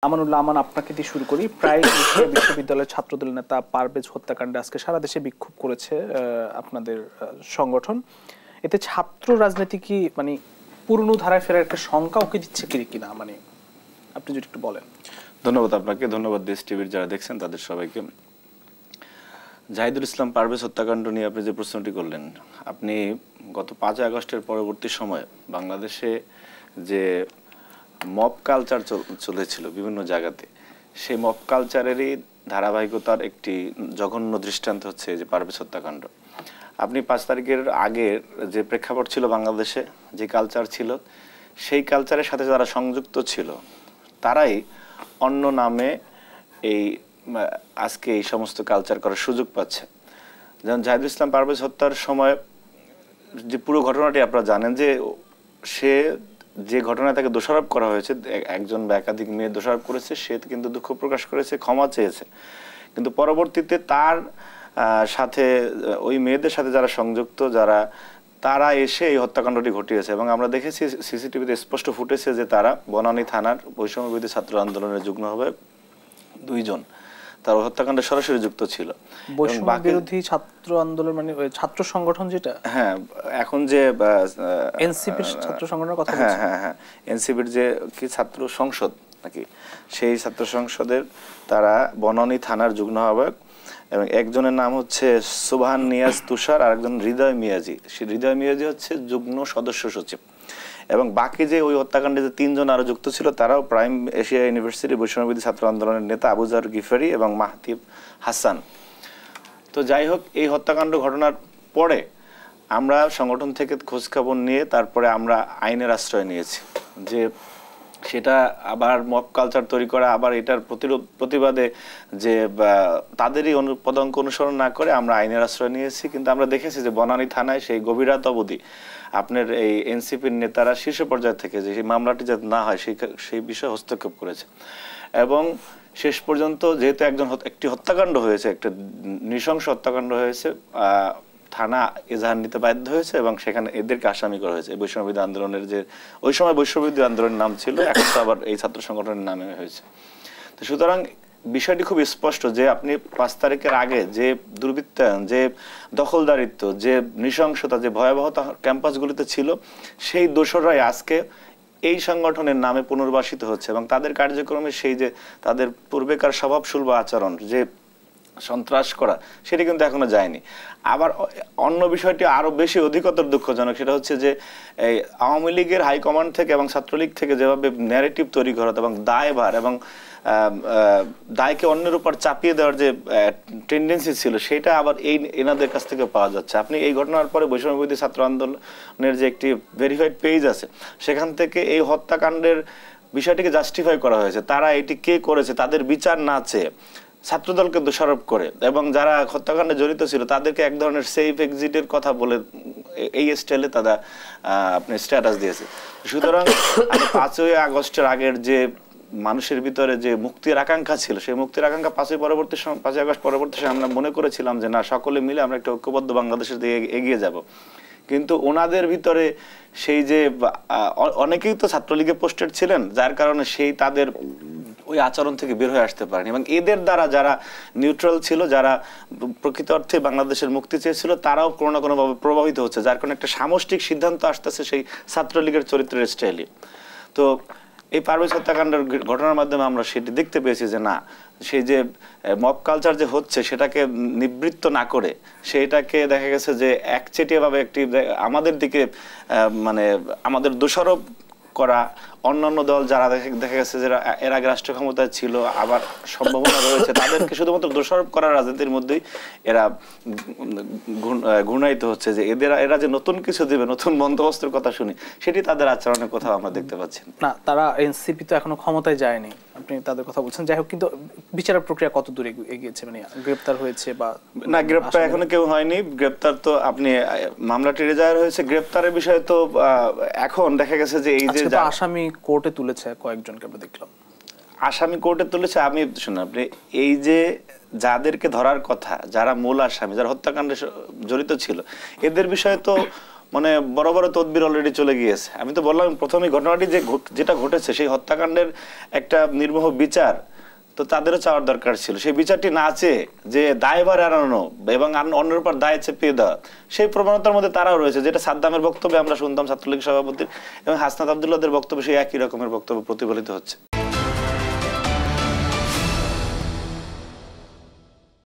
আমানুল্লাহ আমান, আপনাকে দিয়ে শুরু করি। প্রায় বিশ্ববিদ্যালয়ের ছাত্রদল নেতা পারভেজ হত্যাকাণ্ডে আজকে সারা দেশে বিক্ষোভ করেছে আপনাদের সংগঠন। এতে ছাত্র রাজনীতি কি মানে পুরনো ধারায় ফেরার একটা শঙ্কা ওকে দিচ্ছে কিনা, মানে আপনি যদি একটু বলেন। ধন্যবাদ আপনাকে, ধন্যবাদ দেশ টিভির যারা দেখছেন তাদের সবাইকে। জাহিদুল ইসলাম পারভেজ হত্যাকাণ্ড নিয়ে আপনি যে প্রশ্নটি করলেন, আপনি গত 5 আগস্টের পরবর্তী সময়ে বাংলাদেশে যে মব কালচার চলেছিল বিভিন্ন জায়গাতে, সেই মব কালচারেরই ধারাবাহিকতার একটি জঘন্য দৃষ্টান্ত হচ্ছে যে পারভেজ হত্যাকাণ্ড। আপনি 5 তারিখের আগের যে প্রেক্ষাপট ছিল বাংলাদেশে, যে কালচার ছিল, সেই কালচারের সাথে যারা সংযুক্ত ছিল তারাই অন্য নামে এই আজকে এই সমস্ত কালচার করার সুযোগ পাচ্ছে। যেমন জাহিদুল ইসলাম পারভেজ হত্যার সময় যে পুরো ঘটনাটি আপনারা জানেন, যে সে যে ঘটনায় তাকে দোষারোপ করা হয়েছে, একজন বা একাধিক মেয়ে দোষারোপ করেছে, সে কিন্তু দুঃখ প্রকাশ করেছে, ক্ষমা চেয়েছে। কিন্তু পরবর্তীতে তার সাথে ওই মেয়েদের সাথে যারা সংযুক্ত, তারা এসে এই হত্যাকাণ্ডটি ঘটিয়েছে। এবং আমরা দেখেছি সিসিটিভিতে স্পষ্ট ফুটেছে যে তারা বনানী থানার বৈষম্য বিরোধী ছাত্র আন্দোলনের যুগ্ম আহ্বায়ক 2 জন তার হত্যাকাণ্ডে সরাসরি যুক্ত ছিল। বৈষম্য বিরোধী ছাত্র আন্দোলন মানে ছাত্র সংগঠন, যেটা হ্যাঁ এখন যে এনসিপির ছাত্র সংগঠনের কথা বলছেন, হ্যাঁ এনসিপির যে কি ছাত্র সংসদ নাকি, সেই ছাত্র সংসদের তারা বনানী থানার যুগ্ম আহ্বায়ক, এবং একজনের নাম হচ্ছে সুবহান নিয়াজ তুষার, আর একজন হৃদয় মিয়াজি। সেই হৃদয় মিয়াজি হচ্ছে যুগ্ম সদস্য সচিব। এবং বাকি যে ওই হত্যাকাণ্ডে যে 3 জন আরো যুক্ত ছিল, তারাও প্রাইম এশিয়া ইউনিভার্সিটি বৈষম্যবিরোধী ছাত্র আন্দোলনের নেতা আবু জার গিফারি এবং মাহতিব হাসান। তো যাই হোক, এই হত্যাকাণ্ড ঘটনার পরে আমরা সংগঠন থেকে খোঁজখবর নিয়ে তারপরে আমরা আইনের আশ্রয় নিয়েছি, যে সেটা আবার মব কালচার তৈরি করা, আবার এটার প্রতিবাদে যে তাদেরই পদাঙ্ক অনুসরণ না করে আমরা আইনের আশ্রয় নিয়েছি। কিন্তু আমরা দেখেছি যে বনানী থানায় সেই গভীর রাত অবধি আপনার এই এনসিপির নেতারা শীর্ষ পর্যায় থেকে যে মামলাটি যাতে না হয় সেই বিষয়ে হস্তক্ষেপ করেছে। এবং শেষ পর্যন্ত যেহেতু একটি হত্যাকাণ্ড হয়েছে, একটা নৃশংস হত্যাকাণ্ড হয়েছে, থানা এজাহার নিতে বাধ্য হয়েছে এবং সেখানে এদেরকে আসামি করা হয়েছে। বৈষম্যবিরোধী আন্দোলনের যে ওই সময় বৈষম্যবিরোধী আন্দোলনের নাম ছিল, এখন তো আবার এই ছাত্র সংগঠনের নামে হয়েছে। তো সুতরাং বিষয়টি খুব স্পষ্ট যে আপনি 5 তারিখের আগে যে দুর্বৃত্তায়ন, যে দখলদারিত্ব, যে নৃশংসতা, যে ভয়াবহতা ক্যাম্পাসগুলিতে ছিল, সেই দোসররাই আজকে এই সংগঠনের নামে পুনর্বাসিত হচ্ছে এবং তাদের কার্যক্রমে সেই যে তাদের পূর্বেকার স্বভাবসুলভ আচরণ, যে সন্ত্রাস করা, সেটি কিন্তু এখনো যায়নি। আবার অন্য বিষয়টি আরো বেশি অধিকতর দুঃখজনক, সেটা হচ্ছে যে এই আওয়ামী লীগের হাইকমান্ড থেকে এবং ছাত্রলীগ থেকে যেভাবে ন্যারেটিভ তৈরি করা এবং দায়ভার এবং দায়কে অন্যের উপর চাপিয়ে দেওয়ার যে টেন্ডেন্সি ছিল, সেটা আবার এনাদের কাছ থেকে পাওয়া যাচ্ছে। আপনি এই ঘটনার পরে বৈষম্যবিরোধী ছাত্র আন্দোলনের যে একটি ভেরিফাইড পেজ আছে, সেখান থেকে এই হত্যাকাণ্ডের বিষয়টিকে জাস্টিফাই করা হয়েছে। তারা এটি কে করেছে তাদের বিচার না চেয়ে ছাত্রদলকে দোষারোপ করে এবং যারা হত্যাকাণ্ডে জড়িত ছিল তাদেরকে এক ধরনের সেফ এক্সিটের কথা বলে এই স্টাইলে তারা আপনি স্ট্যাটাস দিয়েছে। সুতরাং 5ই আগস্টের আগের যে মানুষের ভিতরে যে মুক্তির আকাঙ্ক্ষা ছিল, সেই মুক্তির আকাঙ্ক্ষা 5ই আগস্ট পরবর্তী সময় আমরা মনে করেছিলাম যে না, সকলে মিলে আমরা একটা ঐক্যবদ্ধ বাংলাদেশের দিকে এগিয়ে যাব। কিন্তু ওনাদের ভিতরে সেই যে অনেকেই তো ছাত্রলীগে পোস্টেড ছিলেন, যার কারণে সেই তাদের ওই আচরণ থেকে বের হয়ে আসতে পারেনি এবং এদের দ্বারা যারা নিউট্রাল ছিল, যারা প্রকৃত অর্থে বাংলাদেশের মুক্তি চেয়েছিল, তারাও কোনো না কোনোভাবে প্রভাবিত হচ্ছে, যার কারণে একটা সামষ্টিক সিদ্ধান্ত আসতেছে সেই ছাত্রলীগের চরিত্রের স্টাইলে। তো এই পারভেজ হত্যাকাণ্ডের ঘটনার মাধ্যমে আমরা সেটি দেখতে পেয়েছি যে না, সেই যে মব কালচার যে হচ্ছে সেটাকে নিবৃত্ত না করে সেটাকে দেখা গেছে যে একচেটিয়াভাবে একটি আমাদের দিকে মানে আমাদের দোষারোপ করা, অন্যান্য দল যারা দেখা গেছে যে এর আগে রাষ্ট্র ক্ষমতায় ছিল, আবার সম্ভাবনা রয়েছে, তাদেরকে শুধুমাত্র দোষারোপ করার রাজনীতির মধ্যেই এরা ঘূর্ণায়িত হচ্ছে, যে এরা যে নতুন কিছু দিবে, নতুন বন্দোবস্তের কথা শুনি, সেটি তাদের আচরণের কোথাও আমরা দেখতে পাচ্ছি না। তারা এনসিপি তো এখনো ক্ষমতায় যায়নি, আপনি তাদের কথা বলছেন। যাই হোক, কিন্তু বিচারের প্রক্রিয়া কত দূরে এগিয়েছে, মানে গ্রেপ্তার হয়েছে বা না? গ্রেপ্তার এখনো কেউ হয়নি। গ্রেপ্তার তো আপনি মামলাটি রেজায়ার হয়েছে, গ্রেপ্তারের বিষয়ে তো এখন দেখা গেছে যে এই যে আসামি কোর্টে তুলেছে কয়েকজনকে আমরা দেখলাম। আসামি কোর্টে তুলেছে, আমি শুনুন, আপনি এই যে যাদেরকে ধরার কথা, যারা মূল আসামি, যারা হত্যাকাণ্ডে জড়িত ছিল, এদের বিষয়ে তো মানে বড় বড় তদবির অলরেডি চলে গিয়েছে। আমি তো বললাম প্রথমে ঘটনাটি যেটা ঘটেছে সেই হত্যাকাণ্ডের একটা নির্মোহ বিচার তো তাদেরও চাওয়ার দরকার ছিল। সেই বিচারটি না চেয়ে যে দায়ভার এড়ানো এবং অন্যের উপর দায় চেপিয়ে দেওয়া, সেই প্রবণতার মধ্যে তারাও রয়েছে, যেটা সাদ্দামের বক্তব্যে আমরা শুনতাম, ছাত্রলীগ সভাপতির এবং হাসনাত আব্দুল্লাহদের বক্তব্যে সেই একই রকমের বক্তব্য প্রতিফলিত হচ্ছে।